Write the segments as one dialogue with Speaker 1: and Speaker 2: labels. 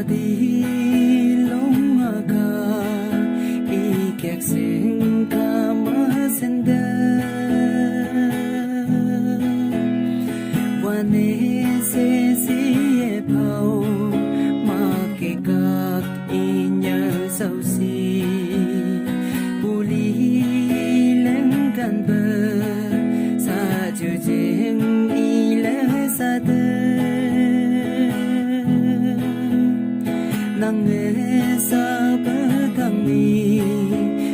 Speaker 1: đi lông ca y kẹt sinh ca mà sinh đơ và nê sẽ dễ bao mà kể các y nhớ sâu xì bù lý lên gần bờ xa chưa chênh y lẽ xa tơ nang nghe sa bờ thang mi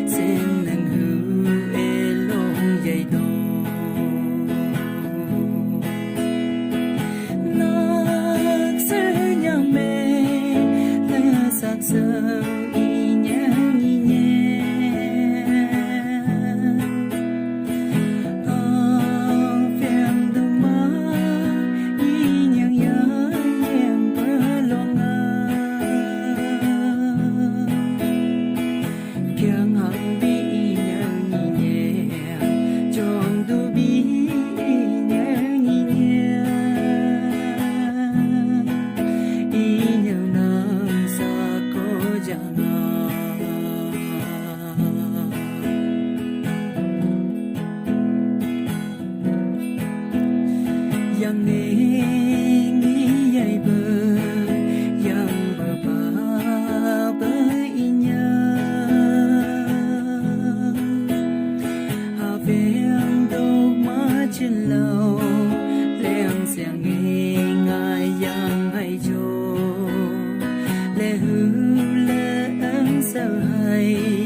Speaker 1: sen nang hu e long dây đô nak sơ nhang mê la sắc sơ y nhang y nhẹ phiền đâu mà y nhang nhang bờ long Kiang hang bi nhang nhẹ chong du bi nhang nhẹ y nhang nang sa ko janga yang nghe nghĩ dây bờ yang bờ ba bờ y Viếng đâu mà trên lầu leng xiang nghe ngài yang hay cho lệ hư lệ ân sợ hay